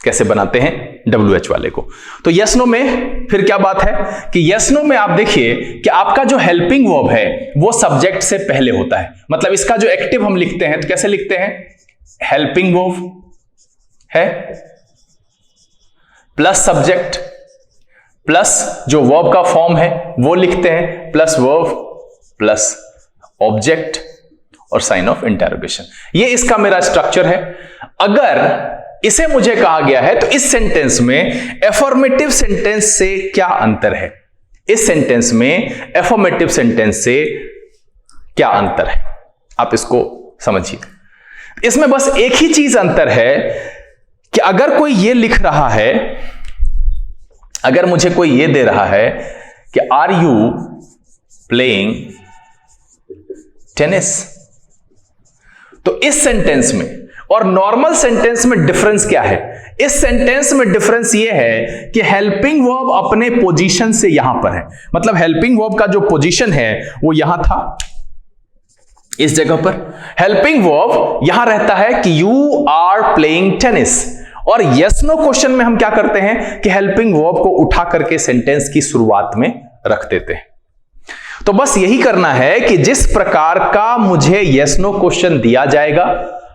कैसे बनाते हैं WH वाले को। तो यस नो में फिर क्या बात है कि यस नो में आप देखिए कि आपका जो हेल्पिंग वर्ब है वो सब्जेक्ट से पहले होता है। मतलब इसका जो एक्टिव हम लिखते हैं तो कैसे लिखते हैं, हेल्पिंग वर्ब है प्लस सब्जेक्ट प्लस जो वर्ब का फॉर्म है वो लिखते हैं, प्लस वर्ब प्लस ऑब्जेक्ट और साइन ऑफ इंटरोगेशन। ये इसका मेरा स्ट्रक्चर है। अगर इसे मुझे कहा गया है तो इस सेंटेंस में एफर्मेटिव सेंटेंस से क्या अंतर है, इस सेंटेंस में एफर्मेटिव सेंटेंस से क्या अंतर है, आप इसको समझिए। इसमें बस एक ही चीज अंतर है कि अगर कोई ये लिख रहा है, अगर मुझे कोई ये दे रहा है कि आर यू प्लेइंग टेनिस, तो इस सेंटेंस में और नॉर्मल सेंटेंस में डिफरेंस क्या है? इस सेंटेंस में डिफरेंस यह है कि हेल्पिंग वर्ब अपने पोजीशन से यहां पर है। मतलब हेल्पिंग वर्ब का जो पोजीशन है वो यहां था, इस जगह पर हेल्पिंग वर्ब यहां रहता है कि यू आर प्लेइंग टेनिस, और यस नो क्वेश्चन में हम क्या करते हैं कि हेल्पिंग वर्ब को उठा करके सेंटेंस की शुरुआत में रख देते हैं। तो बस यही करना है कि जिस प्रकार का मुझे यस नो क्वेश्चन दिया जाएगा,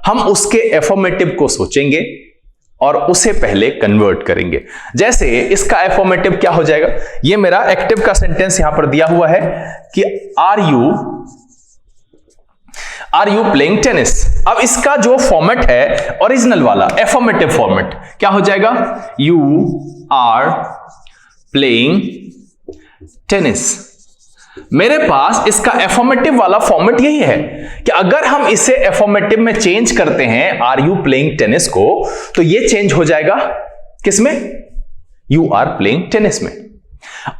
हम उसके एफर्मेटिव को सोचेंगे और उसे पहले कन्वर्ट करेंगे। जैसे इसका एफर्मेटिव क्या हो जाएगा, ये मेरा एक्टिव का सेंटेंस यहां पर दिया हुआ है कि आर यू प्लेइंग टेनिस। अब इसका जो फॉर्मेट है ओरिजिनल वाला एफर्मेटिव फॉर्मेट क्या हो जाएगा, यू आर प्लेइंग टेनिस। मेरे पास इसका एफर्मेटिव वाला फॉर्मेट यही है कि अगर हम इसे एफर्मेटिव में चेंज करते हैं आर यू प्लेइंग टेनिस को, तो ये चेंज हो जाएगा किसमें, यू आर प्लेइंग टेनिस में।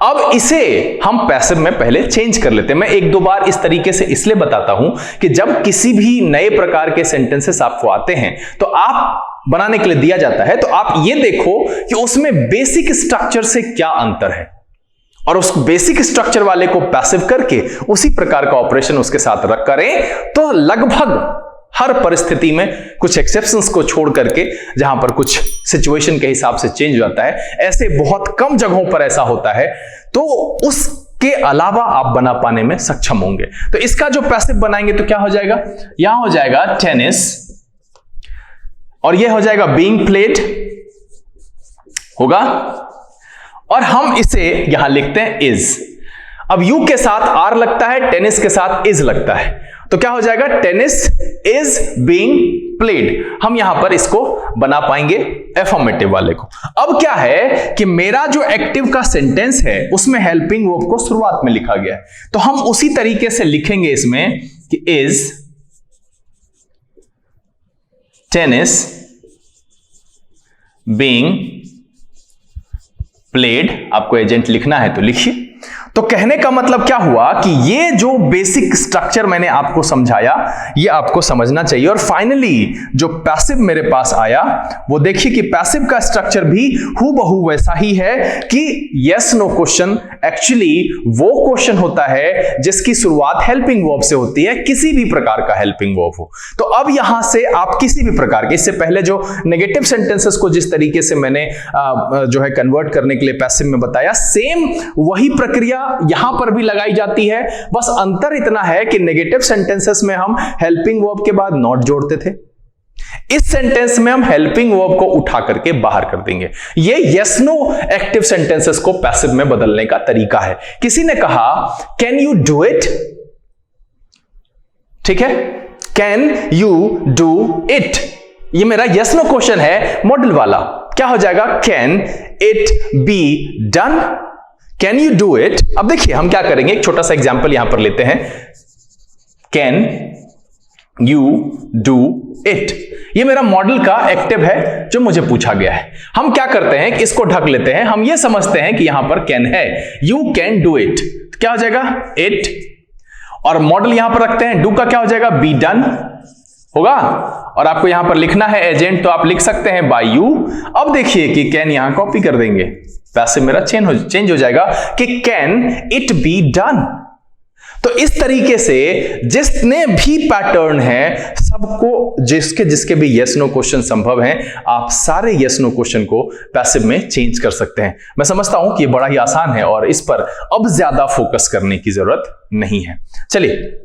अब इसे हम पैसिव में पहले चेंज कर लेते हैं। मैं एक दो बार इस तरीके से इसलिए बताता हूं कि जब किसी भी नए प्रकार के सेंटेंसेस आपको आते हैं तो आप बनाने के लिए दिया जाता है, तो आप ये देखो कि उसमें बेसिक स्ट्रक्चर से क्या अंतर है और उस बेसिक स्ट्रक्चर वाले को पैसिव करके उसी प्रकार का ऑपरेशन उसके साथ रख करें, तो लगभग हर परिस्थिति में, कुछ एक्सेप्शंस को छोड़ करके जहां पर कुछ सिचुएशन के हिसाब से चेंज हो जाता है, ऐसे बहुत कम जगहों पर ऐसा होता है, तो उसके अलावा आप बना पाने में सक्षम होंगे। तो इसका जो पैसिव बनाएंगे तो क्या हो जाएगा, यहां हो जाएगा टेनिस और यह हो जाएगा बीइंग प्लेड होगा, और हम इसे यहां लिखते हैं इज। अब यू के साथ आर लगता है, टेनिस के साथ इज लगता है, तो क्या हो जाएगा, टेनिस इज बीइंग प्लेड। हम यहां पर इसको बना पाएंगे एफर्मेटिव वाले को। अब क्या है कि मेरा जो एक्टिव का सेंटेंस है उसमें हेल्पिंग वर्ब को शुरुआत में लिखा गया है, तो हम उसी तरीके से लिखेंगे इसमें कि इज टेनिस बीइंग प्लेड। आपको एजेंट लिखना है तो लिखिए। तो कहने का मतलब क्या हुआ कि ये जो बेसिक स्ट्रक्चर मैंने आपको समझाया, ये आपको समझना चाहिए। और फाइनली जो पैसिव मेरे पास आया, वो देखिए कि पैसिव का स्ट्रक्चर भी हूबहू वैसा ही है कि यस नो क्वेश्चन एक्चुअली वो क्वेश्चन होता है जिसकी शुरुआत हेल्पिंग वर्ब से होती है, किसी भी प्रकार का हेल्पिंग वर्ब हो। तो अब यहां से आप किसी भी प्रकार के, इससे पहले जो नेगेटिव सेंटेंसेस को जिस तरीके से मैंने जो है कन्वर्ट करने के लिए पैसिव में बताया, सेम वही प्रक्रिया यहां पर भी लगाई जाती है। बस अंतर इतना है कि नेगेटिव सेंटेंसेस में हम हेल्पिंग वर्ब के बाद नॉट जोड़ते थे, इस सेंटेंस में हम हेल्पिंग वर्ब को उठा करके बाहर कर देंगे। ये यस नो एक्टिव सेंटेंसेस को पैसिव में बदलने का तरीका है। किसी ने कहा कैन यू डू इट, ठीक है, कैन यू डू इट, ये मेरा यस नो क्वेश्चन है मॉडल वाला। क्या हो जाएगा, can it be done, can you do it. अब देखिए हम क्या करेंगे, एक छोटा सा एग्जांपल यहां पर लेते हैं, कैन यू डू इट, ये मेरा मॉडल का एक्टिव है जो मुझे पूछा गया है। हम क्या करते हैं कि इसको ढक लेते हैं, हम ये समझते हैं कि यहां पर कैन है, यू कैन डू इट, क्या हो जाएगा इट, और मॉडल यहां पर रखते हैं, डू का क्या हो जाएगा बी डन होगा, और आपको यहां पर लिखना है एजेंट, तो आप लिख सकते हैं बाय यू। अब देखिए कि कैन यहां कॉपी कर देंगे, पैसिव मेरा चेंज हो जाएगा कि कैन इट बी डन। तो इस तरीके से जितने भी पैटर्न है सबको, जिसके भी यस नो क्वेश्चन संभव हैं, आप सारे यस नो क्वेश्चन को पैसिव में चेंज कर सकते हैं। मैं समझता हूं कि ये बड़ा ही आसान है और इस पर अब ज्यादा फोकस करने की जरूरत नहीं है। चलिए,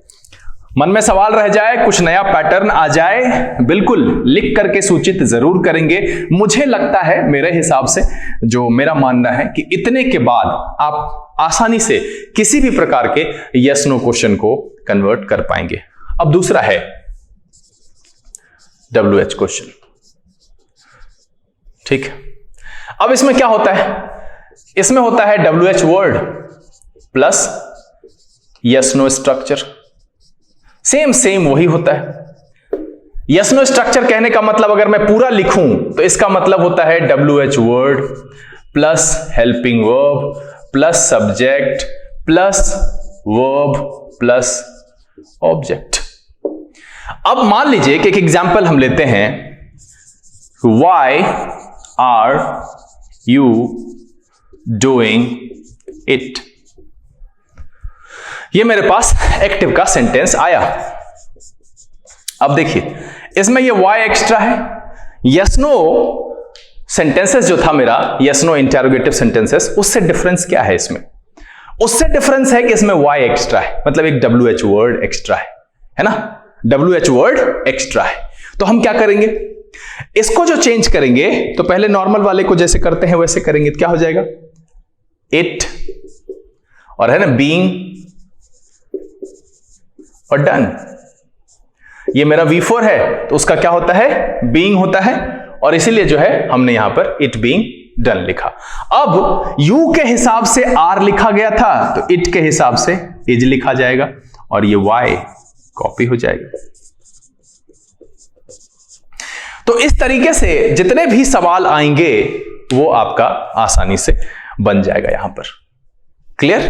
मन में सवाल रह जाए, कुछ नया पैटर्न आ जाए, बिल्कुल लिख करके सूचित जरूर करेंगे। मुझे लगता है, मेरे हिसाब से जो मेरा मानना है कि इतने के बाद आप आसानी से किसी भी प्रकार के यस नो क्वेश्चन को कन्वर्ट कर पाएंगे। अब दूसरा है WH क्वेश्चन, ठीक। अब इसमें क्या होता है, इसमें होता है WH word plus yes no structure, same वही होता है। यस नो स्ट्रक्चर कहने का मतलब अगर मैं पूरा लिखूं तो इसका मतलब होता है WH word plus helping verb plus subject plus verb plus object. अब मान लीजिए कि एक एग्जांपल हम लेते हैं, why are you doing it. ये मेरे पास एक्टिव का सेंटेंस आया। अब देखिए इसमें ये वाई एक्स्ट्रा है, यस नो सेंटेंसेस जो था मेरा यस नो इंटेरोगेटिव सेंटेंसेस, उससे डिफरेंस क्या है इसमें? उससे डिफरेंस है कि इसमें वाई एक्स्ट्रा है, मतलब एक WH वर्ड एक्स्ट्रा है ना, WH वर्ड एक्स्ट्रा है। तो हम क्या करेंगे, इसको जो चेंज करेंगे तो पहले नॉर्मल वाले को जैसे करते हैं वैसे करेंगे, तो क्या हो जाएगा? इट, और है ना बीइंग और डन। ये मेरा V4 है तो उसका क्या होता है? बीइंग होता है, और इसीलिए जो है हमने यहां पर इट बीइंग डन लिखा। अब यू के हिसाब से आर लिखा गया था तो इट के हिसाब से इज लिखा जाएगा, और ये वाई कॉपी हो जाएगा। तो इस तरीके से जितने भी सवाल आएंगे वो आपका आसानी से बन जाएगा यहां पर। क्लियर?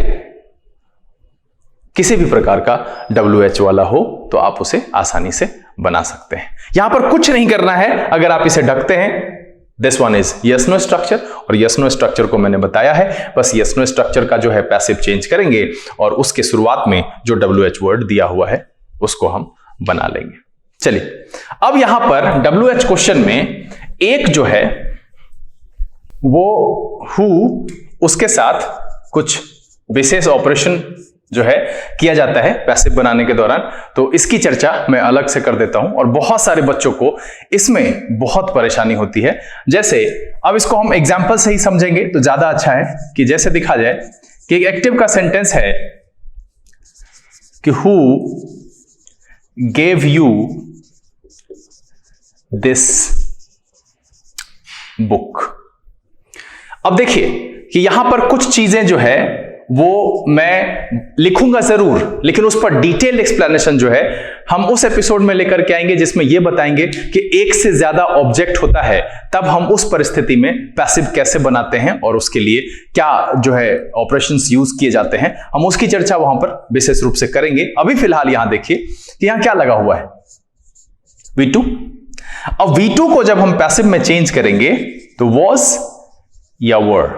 किसी भी प्रकार का WH वाला हो तो आप उसे आसानी से बना सकते हैं। यहां पर कुछ नहीं करना है, अगर आप इसे ढकते हैं। This one is yes no structure, और यस नो स्ट्रक्चर को मैंने बताया है, बस यस नो स्ट्रक्चर का जो है पैसिव चेंज करेंगे और उसके शुरुआत में जो WH वर्ड दिया हुआ है उसको हम बना लेंगे। चलिए, अब यहां पर WH क्वेश्चन में एक जो है वो हु, उसके साथ कुछ विशेष ऑपरेशन जो है किया जाता है पैसिव बनाने के दौरान, तो इसकी चर्चा मैं अलग से कर देता हूं। और बहुत सारे बच्चों को इसमें बहुत परेशानी होती है। जैसे अब इसको हम एग्जांपल से ही समझेंगे तो ज्यादा अच्छा है कि जैसे दिखा जाए कि एक एक्टिव का सेंटेंस है कि who gave you this book. अब देखिए कि यहां पर कुछ चीजें जो है वो मैं लिखूंगा जरूर, लेकिन उस पर डिटेल एक्सप्लेनेशन जो है हम उस एपिसोड में लेकर के आएंगे जिसमें यह बताएंगे कि एक से ज्यादा ऑब्जेक्ट होता है तब हम उस परिस्थिति में पैसिव कैसे बनाते हैं और उसके लिए क्या जो है ऑपरेशंस यूज किए जाते हैं, हम उसकी चर्चा वहां पर विशेष रूप से करेंगे। अभी फिलहाल यहां देखिए कि यहां क्या लगा हुआ है, V2। अब V2 को जब हम पैसिव में चेंज करेंगे तो was या were,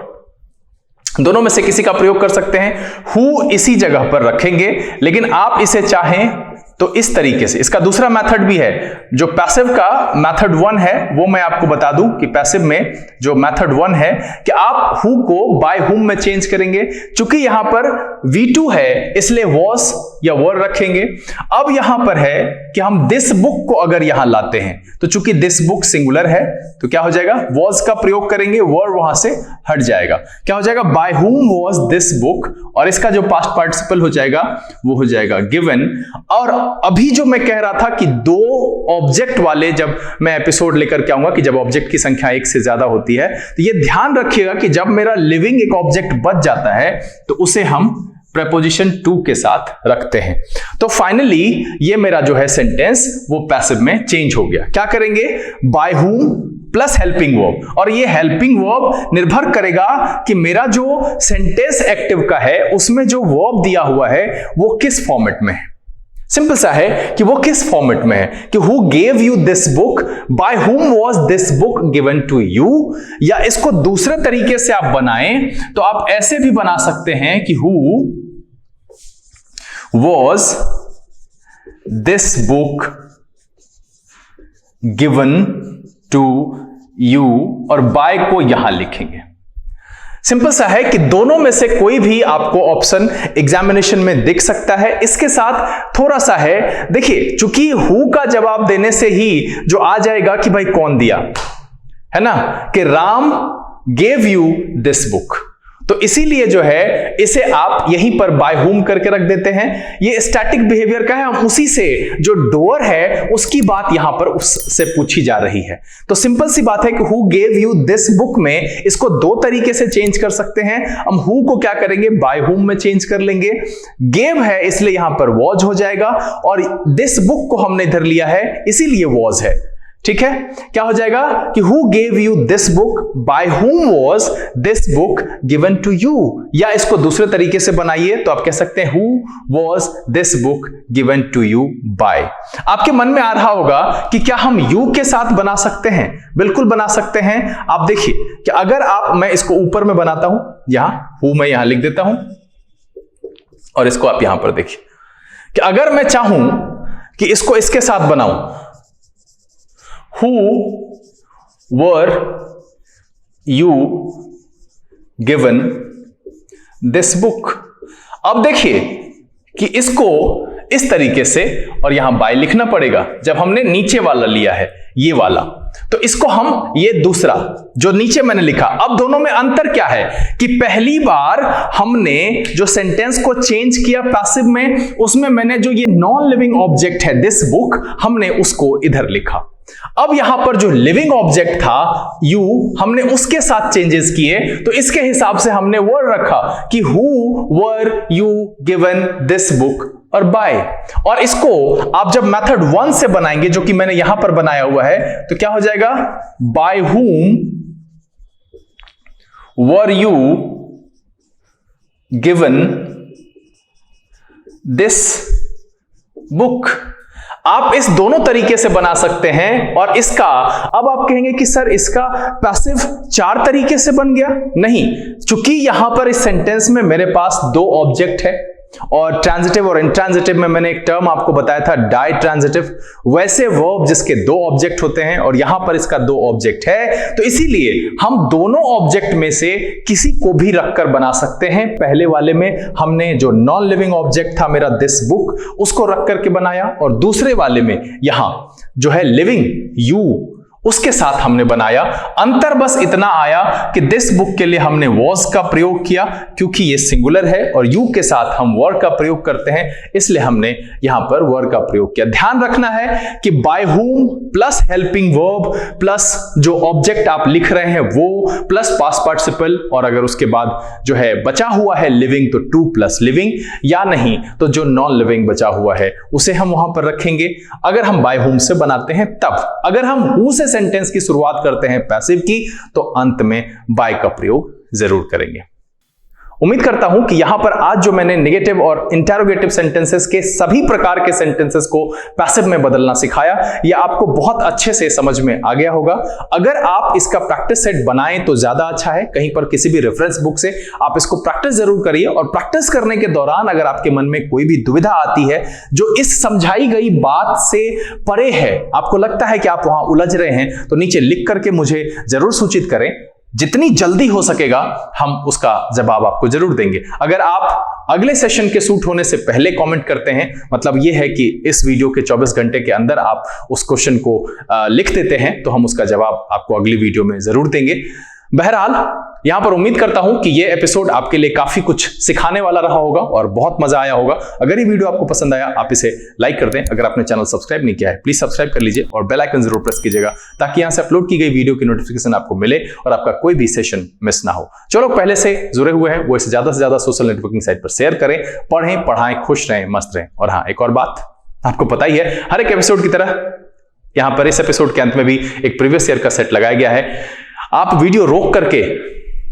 दोनों में से किसी का प्रयोग कर सकते हैं। हु इसी जगह पर रखेंगे, लेकिन आप इसे चाहें तो इस तरीके से, इसका दूसरा मेथड भी है। जो पैसिव का मेथड 1 है वो मैं आपको बता दूं कि पैसिव में जो मेथड 1 है कि आप हु को बाय हुम में चेंज करेंगे। चूंकि यहां पर V2 है इसलिए was या were रखेंगे। अब यहां पर है कि हम दिस बुक को अगर यहां लाते हैं तो चूंकि दिस बुक सिंगुलर है तो क्या हो जाएगा, was का प्रयोग करेंगे, were वहां से हट जाएगा। क्या हो जाएगा, by whom was this book, और इसका जो पास्ट पार्टिसिपल हो जाएगा वो हो जाएगा given। और अभी जो मैं कह रहा था कि दो ऑब्जेक्ट वाले जब मैं एपिसोड लेकर के आऊंगा कि जब ऑब्जेक्ट की संख्या एक से ज्यादा होती है तो ये ध्यान रखिएगा कि जब मेरा लिविंग एक ऑब्जेक्ट बच जाता है तो उसे हम प्रेपोजिशन टू के साथ रखते हैं। तो फाइनली ये मेरा जो है सेंटेंस वो पैसिव में चेंज हो गया। क्या करेंगे, by whom plus helping verb, और ये हेल्पिंग वर्ब निर्भर करेगा कि मेरा जो सेंटेंस एक्टिव का है उसमें जो वर्ब दिया हुआ है वो किस फॉर्मेट में है। सिंपल सा है कि वो किस फॉर्मेट में है कि who gave you this book, by whom was this book given to you. या इसको दूसरे तरीके से आप बनाएं तो आप ऐसे भी बना सकते हैं कि who was this book given to you, और बाय को यहां लिखेंगे। सिंपल सा है कि दोनों में से कोई भी आपको ऑप्शन एग्जामिनेशन में दिख सकता है। इसके साथ थोड़ा सा है, देखिए चूंकि हु का जवाब देने से ही जो आ जाएगा कि भाई कौन दिया है ना, कि Ram gave you this book, तो इसीलिए जो है इसे आप यहीं पर बाय हुम करके रख देते हैं। ये स्टैटिक बिहेवियर का है, हम उसी से जो डोअर है उसकी बात यहां पर उससे पूछी जा रही है। तो सिंपल सी बात है कि who gave you this book में इसको दो तरीके से चेंज कर सकते हैं। हम हु को क्या करेंगे, बाय हुम में चेंज कर लेंगे। गेव है इसलिए यहां पर वॉज हो जाएगा, और दिस बुक को हमने इधर लिया है इसीलिए वॉज है। ठीक है, क्या हो जाएगा कि who gave you this book, by whom was this book given to you. या इसको दूसरे तरीके से बनाइए तो आप कह सकते हैं who was this book given to you by. आपके मन में आ रहा होगा कि क्या हम यू के साथ बना सकते हैं? बिल्कुल बना सकते हैं। आप देखिए कि अगर आप, मैं इसको ऊपर में बनाता हूं, यहां हु मैं यहां लिख देता हूं, और इसको आप यहां पर देखिए कि अगर मैं चाहूं कि इसको इसके साथ बनाऊं, Who were you given this book। अब देखिए कि इसको इस तरीके से और यहां बाय लिखना पड़ेगा जब हमने नीचे वाला लिया है, ये वाला। तो इसको हम ये दूसरा जो नीचे मैंने लिखा, अब दोनों में अंतर क्या है कि पहली बार हमने जो सेंटेंस को चेंज किया पैसिव में, उसमें मैंने जो ये नॉन लिविंग ऑब्जेक्ट है दिस बुक, हमने उसको इधर लिखा। अब यहां पर जो लिविंग ऑब्जेक्ट था यू, हमने उसके साथ चेंजेस किए, तो इसके हिसाब से हमने वर्ड रखा कि who were you given this book और बाय। और इसको आप जब मेथड 1 से बनाएंगे, जो कि मैंने यहां पर बनाया हुआ है, तो क्या हो जाएगा, by whom were you given this book. आप इस दोनों तरीके से बना सकते हैं। और इसका अब आप कहेंगे कि सर इसका पैसिव 4 तरीके से बन गया। नहीं, चूंकि यहां पर इस सेंटेंस में मेरे पास 2 ऑब्जेक्ट है और ट्रांजिटिव और इंट्रांजिटिव में मैंने एक टर्म आपको बताया था डाई ट्रांजिटिव, वैसे वर्ब जिसके 2 ऑब्जेक्ट होते हैं और यहां पर इसका 2 ऑब्जेक्ट है, तो इसीलिए हम दोनों ऑब्जेक्ट में से किसी को भी रखकर बना सकते हैं। पहले वाले में हमने जो नॉन लिविंग ऑब्जेक्ट था मेरा दिस बुक, उसको रख करके बनाया, और दूसरे वाले में यहां जो है लिविंग यू, उसके साथ हमने बनाया। अंतर बस इतना आया कि दिस बुक के लिए हमने वॉज का प्रयोग किया क्योंकि ये सिंगुलर है, और यू के साथ हम वर का प्रयोग करते हैं, इसलिए हमने यहां पर वर का प्रयोग किया। ध्यान रखना है कि by whom plus helping verb plus जो ऑब्जेक्ट आप लिख रहे हैं वो प्लस पास्ट पार्टिसिपल, और अगर उसके बाद जो है बचा हुआ है लिविंग तो टू प्लस लिविंग, या नहीं तो जो नॉन लिविंग बचा हुआ है उसे हम वहां पर रखेंगे अगर हम बाय हुम से बनाते हैं तब। अगर हम हु से सेंटेंस की शुरुआत करते हैं पैसिव की, तो अंत में बाय का प्रयोग जरूर करेंगे। उम्मीद करता हूं कि यहां पर आज जो मैंने नेगेटिव और इंटरोगेटिव सेंटेंसेस के सभी प्रकार के सेंटेंसेस को पैसिव में बदलना सिखाया, यह आपको बहुत अच्छे से समझ में आ गया होगा। अगर आप इसका प्रैक्टिस सेट बनाएं तो ज्यादा अच्छा है, कहीं पर किसी भी रेफरेंस बुक से आप इसको प्रैक्टिस जरूर करिए। और प्रैक्टिस करने के दौरान अगर आपके मन में कोई भी दुविधा आती है जो इस समझाई गई बात से परे है, आपको लगता है कि आप वहां उलझ रहे हैं, तो नीचे लिख करके मुझे जरूर सूचित करें। जितनी जल्दी हो सकेगा हम उसका जवाब आपको जरूर देंगे। अगर आप अगले सेशन के शूट होने से पहले कमेंट करते हैं, मतलब यह है कि इस वीडियो के 24 घंटे के अंदर आप उस क्वेश्चन को लिख देते हैं, तो हम उसका जवाब आपको अगली वीडियो में जरूर देंगे। बहरहाल यहां पर उम्मीद करता हूं कि यह एपिसोड आपके लिए काफी कुछ सिखाने वाला रहा होगा और बहुत मजा आया होगा। अगर ये वीडियो आपको पसंद आया आप इसे लाइक कर दें। अगर आपने चैनल सब्सक्राइब नहीं किया है प्लीज सब्सक्राइब कर लीजिए और बेल आइकन जरूर प्रेस कीजिएगा ताकि यहां से अपलोड की गई वीडियो की नोटिफिकेशन आपको मिले और आपका कोई भी सेशन मिस ना हो। जो लोग पहले से जुड़े हुए हैं वो इसे ज्यादा से ज्यादा सोशल नेटवर्किंग साइट पर शेयर करें। पढ़ें, पढ़ाएं, खुश रहें, मस्त रहें। और हाँ, एक और बात आपको पता ही है, हर एक एपिसोड की तरह यहां पर इस एपिसोड के अंत में भी एक प्रीवियस ईयर का सेट लगाया गया है। आप वीडियो रोक करके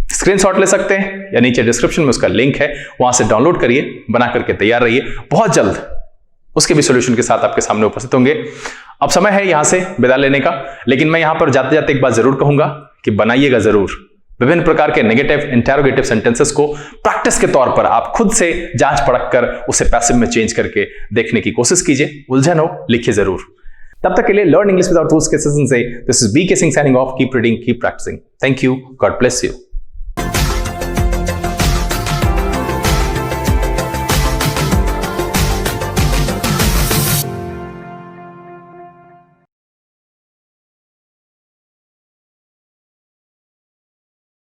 स्क्रीनशॉट ले सकते हैं या नीचे डिस्क्रिप्शन में उसका लिंक है, वहां से डाउनलोड करिए, बना करके तैयार रहिए। बहुत जल्द उसके भी सॉल्यूशन के साथ आपके सामने उपस्थित होंगे। अब समय है यहां से विदा लेने का, लेकिन मैं यहां पर जाते जाते एक बात जरूर कहूंगा कि बनाइएगा जरूर। विभिन्न प्रकार के नेगेटिव इंटरोगेटिव सेंटेंसेस को प्रैक्टिस के तौर पर आप खुद से जांच परख कर उसे पैसिव में चेंज करके देखने की कोशिश कीजिए। उलझन हो लिखिए जरूर। तब तक के लिए लर्न इंग्लिश विदाउट रूल्स के सेशन से this is BK Singh signing off. Keep reading, keep practising. Thank you, God bless you.